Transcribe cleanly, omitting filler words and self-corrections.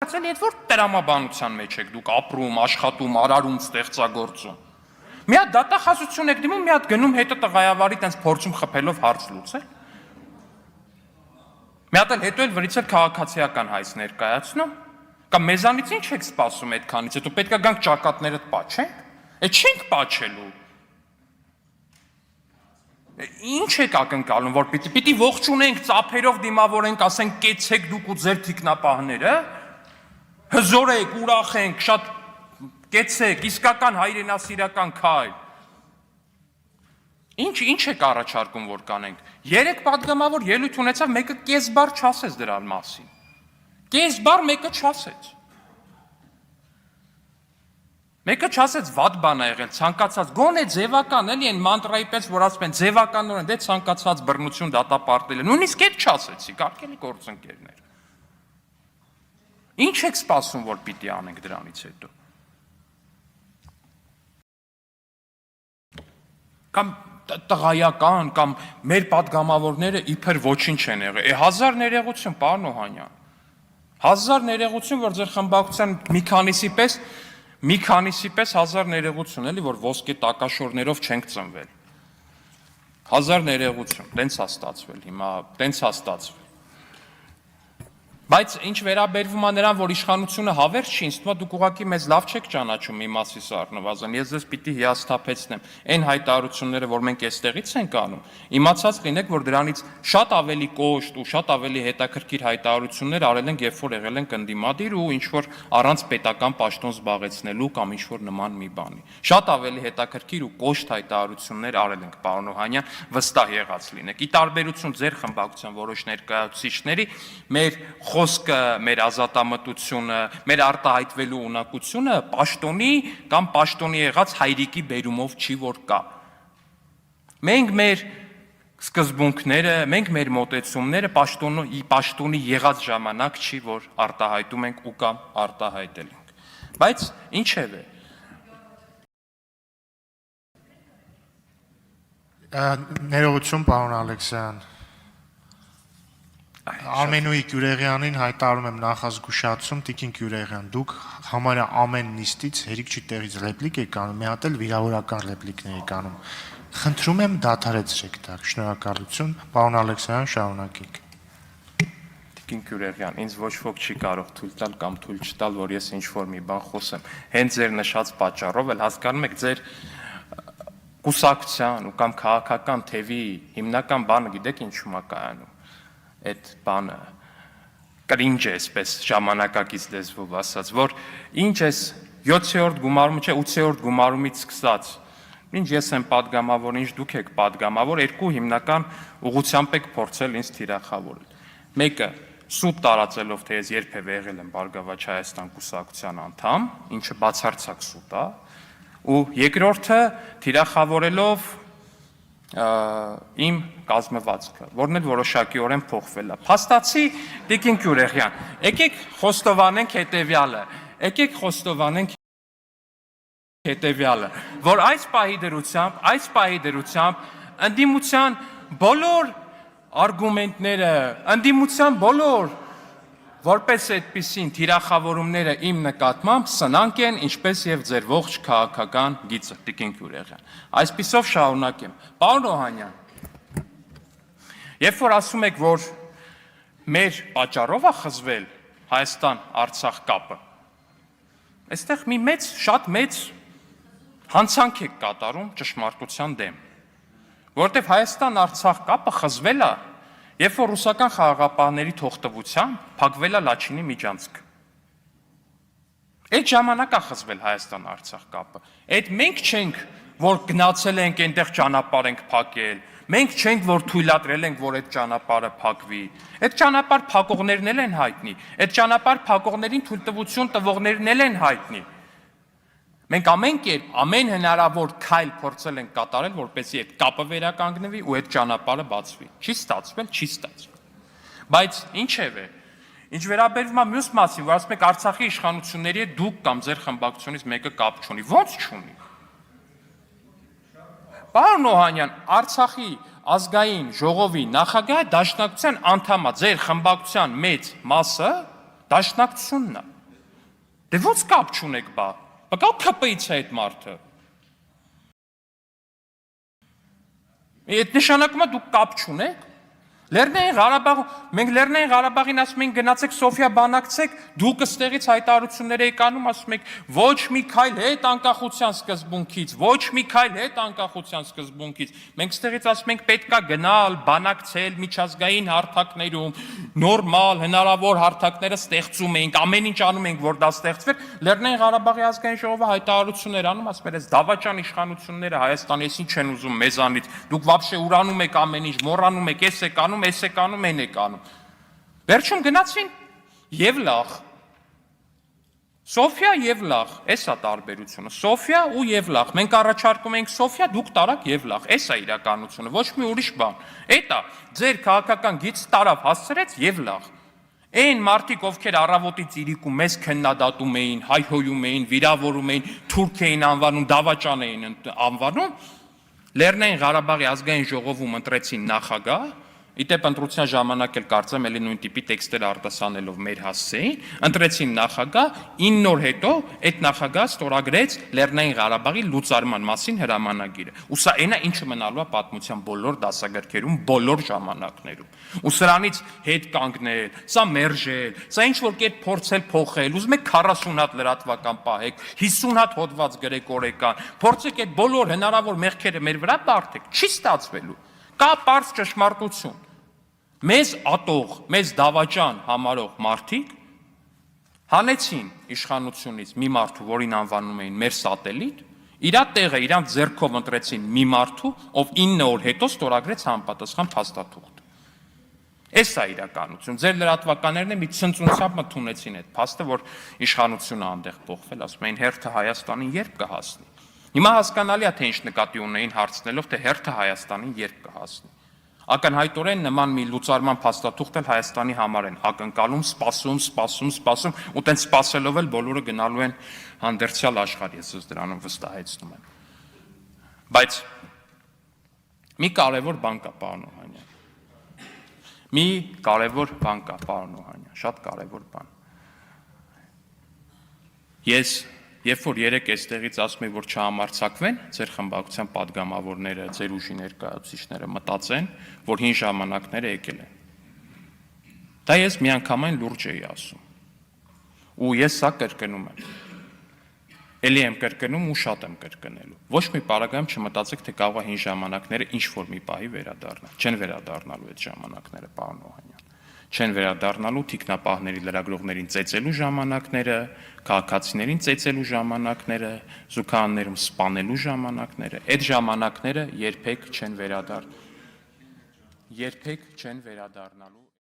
Կարծել եք, որ տրամաբանության մեջ եք դուք ապրում, աշխատում, արարում, ստեղծագործում։ Մի հատ դատախազություն եք դիմում, մի հատ գնում հետո տղայավարի տենց փորձում խփելով հարց լուծել։ Մի հատ էլ հետո էլ վրից էլ քաղաքացիական հայց ներկայացնում։ Կամ մեզանից ինչ եք սպասում այդքանից, հետո պետք է գանք ճակատներդ պաչենք։ Այդ չենք պաչելու։ Ինչ եք ակնկալում, որ պիտի ողջունենք, ծափերով դիմավորենք, ասենք կեցեք դուք ու ձեր թիկնապահները, հզորեք, ուրախ ենք, շատ կեցեք, իսկական հայրենասիրական քայլ։ Ինչ եք առաջարկում, որ կանենք։ 3 պատգամավոր ելույթ ունեցավ, մեկը կես բառ չասեց դրա մասին։ Կես բառ մեկը չասեց։ Մեկը չասեց վատ բան է եղել, ցանկացած, գոնե ձևական, էլի այն մանտրայի պես, որ ասում են ձևականորեն, դե ցանկացած բռնություն դատապարտել է։ Նույնիսկ այդ չասեցիք, արկելի գործընկերներ։ Ինչ եք սպասում, որ պիտի անենք դրանից հետո։ Կամ տղայական, կամ մեր պատգամավորները իբր ոչինչ են եղել։ 1000 ներողություն, պարոն Օհանյան։ 1000 ներողություն, որ ձեր խմբակցության մի քանիսի պես 1000 ներողություն, էլի, որ ոսկե տակաշորներով չենք ծնվել։ 1000 ներողություն, տենց է ստացվել հիմա, տենց է ստացվել։ Բայց ինչ վերաբերվում է նրան, որ իշխանությունը հավերժ չի, ինձ թվում է դուք ուղղակի մեզ լավ չեք ճանաչում իմացի առնվազն, ես ձեզ պիտի հիասթափեցնեմ, այն հայտարարությունները, որ մենք այստեղից ենք անում, իմացած լինեք, որ դրանից շատ ավելի կոշտ ու շատ ավելի հետաքրքիր հայտարարություններ արել ենք, երբ որ եղել ենք ընդդիմադիր ու ինչ որ առանց պետական պաշտոն զբաղեցնելու կամ ինչ որ նման մի բանի։ Շատ ավելի հետաքրքիր ու կոշտ հայտարարություններ արել ենք, պարոն Օհանյան, վստահ եղած լինեք։ Ի տարբերություն ձեր խմբակցության որոշ ներկայացուցիչների, մեր խոսքը, մեր ազատամտությունը, մեր արտահայտվելու ունակությունը պաշտոնի կամ պաշտոնի եղած հայրիկի բերումով չի որ կա։ Մենք մեր սկզբունքները, մենք մեր մոտեցումները պաշտոնի եղած ժամանակ չի որ արտահայտում ենք ու կամ արտահայտել ենք։ Բայց ինչևէ։ Ներողություն, պարոն Ալեքսյան։ Արմենուի Գյուրեղյանին հայտարարում եմ նախազգուշացում, Տիկին Գյուրեղյան, դուք համարյա ամեն նիստից հերիք չի տեղից ռեպլիկ եք անում, մի հատ էլ վիրավորական ռեպլիկներ եք անում։ Խնդրում եմ դադարեցրեք դա, շնորհակալություն, պարոն Ալեքսյան, շարունակեք։ Տիկին Գյուրեղյան, ինձ ոչ ոք չի կարող թույլ տալ կամ թույլ չտալ, որ ես ինչ-որ մի բան խոսեմ։ Հենց ձեր նշած պատճառով էլ հասկանում եք ձեր կուսակցության ու կամ քաղաքական թևի հիմնական բանը գիտեք ինչու՞մ է կայանում։ Այդ բանը կրինջ է, այսպես ժամանակակից լեզվով ասած, որ ինչ էս 7-րդ գումարում, չէ, 8-րդ գումարումից սկսած, ինչ ես եմ պատգամավոր, ինչ դուք եք պատգամավոր, երկու հիմնական ուղղությամբ եք փորձել ինձ թիրախավորել։ Մեկը սուտ տարածելով, թե ես երբևէ եղել եմ Բարգավաճ Հայաստան կուսակցության անդամ, ինչը բացարձակ սուտ է, ու երկրորդը թիրախավորելով իմ կազմվածքը, որն էլ որոշակիորեն փոխվել է։ Փաստացի, Տիկին Գյուրեղյան, եկեք խոստովանենք հետևյալը, որ այս պահի դրությամբ ընդդիմության բոլոր արգումենտները, ընդդիմության բոլոր որպես այդպիսին թիրախավորումները իմ նկատմամբ սնանկ են, ինչպես եւ ձեր ողջ քաղաքական գիծը, Տիկին Գյուրեղյան։ Այսպիսով շարունակեմ։ Պարոն Օհանյան, երբ որ ասում եք, որ մեր պատճառով է խզվել Հայաստան-Արցախ կապը, այստեղ մի շատ մեծ հանցանք եք կատարում ճշմարտության դեմ, որովհետև Հայաստան-Արցախ կապը խզվել է, երբ որ ռուսական խաղաղապահների թողտվությամբ փակվել է Լաչինի միջանցքը։ Այդ ժամանակ է խզվել Հայաստան-Արցախ կապը։ Այդ մենք չենք, որ գնացել ենք այնտեղ ճանապարհ ենք փակել, մենք չենք, որ թույլատրել ենք, որ այդ ճանապարհը փակվի։ Այդ ճանապարհ փակողներն էլ են հայտնի։ Այդ ճանապարհ փակողներին թույլտվություն տվողներն էլ են հայտնի։ Մենք ամեն կերպ, ամեն հնարավոր քայլ փորձել ենք կատարել, որպեսզի այդ կապը վերականգնվի ու այդ ճանապարհը բացվի։ Չի ստացվել, չի ստացվել։ Բայց ինչևէ, ինչ վերաբերվում է մյուս մասին, որ ասում եք Արցախի իշխանությունների հետ դուք կամ ձեր խմբակցությունից մեկը կապ չունի, ո՞նց չունի։ Պարոն Օհանյան, Արցախի ազգային ժողովի նախագահը դաշնակցության անդամ է, ձեր խմբակցության մեծ մասը դաշնակցությունն է։ Դե ո՞նց կապ չունեք բա։ Բկա ՔՊ-ից է այդ մարդը։ Այդ նշանակում է դուք կապ չունեք։ Լեռնային Ղարաբաղ, մենք Լեռնային Ղարաբաղին ասում ենք գնացեք Սոֆիա բանակցեք, դուք ըստեղից հայտարարություններ եք անում, ասում եք ոչ մի քայլ հետ անկախության սկզբունքից, ոչ մի քայլ հետ անկախության սկզբունքից։ Մենք ըստեղից ասում ենք պետքա գնալ, բանակցել միջազգային հարթակներում, նորմալ, հնարավոր հարթակները ստեղծում ենք, ամեն ինչ անում ենք, որ դա ստեղծվեր։ Լեռնային Ղարաբաղի ազգային ժողովը հայտարարություններ անում, ասում է, այս դավաճան իշխանությունները Հայաստանի էս ինչ են ուզում մեզանից։ Դուք вообще ուրանում եք ամեն ինչ, մոռանում եք, էս եք անում, էս եք անում, են եք անում։ Վերջում գնացին եւ լախ։ Սոֆիա եւ լախ, էս է տարբերությունը։ Սոֆիա ու եւ լախ։ Մենք առաջարկում ենք Սոֆիա, դուք տարաք եւ լախ։ Էս է իրականությունը, ոչ մի ուրիշ բան։ Էդ է, ձեր քաղաքական գիծ տարավ հասցրեց եւ լախ։ Այն մարդիկ, ովքեր առավոտից իրիկու մեզ քննադատում էին, հայհոյում էին, վիրավորում էին, թուրք էին անվանում, դավաճան էին անվանում, Լեռնային Ղարաբաղի ազգային ժողովում ընտրեցին նախագահ, Իդեպ ընտրության ժամանակ էլ կարծեմ էլի նույն տիպի տեքստեր արտասանելով մեր հասցեին, ընտրեցին նախագահ, 9 օր հետո այդ նախագահը ստորագրեց Լեռնային Ղարաբաղի լուծարման մասին հրամանագիրը։ Ու սա այնա ինչը մնալու է պատմության բոլոր դասագրքերում, բոլոր ժամանակներում։ Ու սրանից հետ կանգնել, սա մերժել, սա ինչ որ կերպ փորձել փոխել, ուզում եք 40 հատ լրատվական պահեք, 50 հատ հոդված գրեք օրեկան, փորձեք այդ բոլոր հնարավոր մեղքերը մեր վրա բարթեք, չի ստացվելու։ Կա պարզ ճշմարտություն։ Մեզ ատող, մեզ դավաճան համարող մարդիկ հանեցին իշխանությունից մի մարդու, որին անվանում էին մեր սատելիտ, իրա տեղը իրանք ձեռքով ընտրեցին մի մարդու, ով 9 օր հետո ստորագրեց համապատասխան փաստաթուղթ։ Էս է իրականություն։ Ձեր լրատվականներն մի ցնցունցապ մթունեցին այդ փաստը, որ իշխանությունը անդեղ փոխվել, ասում էին հերթը Հայաստանին երբ կհասնի։ Հիմա հասկանալի է, թե ինչ նկատի ունեին հարցնելով, թե հերթը Հայաստանին երբ կհասնի։ Ակնհայտորեն նման մի լուծարման փաստաթուղթ էլ Հայաստանի համար են ակնկալում, սպասում, ու տենց սպասելով էլ բոլորը գնալու են հանդերձյալ աշխարհ, ես դրանում վստահեցնում եմ։ Բայց մի կարևոր բան կա, պարոն Օհանյան։ Մի կարևոր բան կա, պարոն Օհանյան, շատ կարևոր բան։ Ես Երբ որ երեք այստեղից ասում եմ, որ չհամարձակվեն, ձեր խմբակցության падգամավորները, ձեր ուժի ներկայացուցիչները մտածեն, որ հին ժամանակները եկել են։ Դա ես միանգամայն լուրջ էի ասում։ Ու ես սա կրկնում եմ։ Էլի եմ կրկնում ու շատ եմ կրկնելու։ Ոչ մի պարագայում չմտածեք, թե կարող է հին ժամանակները ինչ որ մի պահի վերադառնալ։ Չեն վերադառնալու այդ ժամանակները, պարոն Օհանյան։ Չեն վերադառնալու թիկնապահների լրագրողներին ծեծելու ժամանակները, քաղաքացիներին ծեծելու ժամանակները, զուգահաններում սպանելու ժամանակները, այդ ժամանակները երբեք չեն վերադառնալու։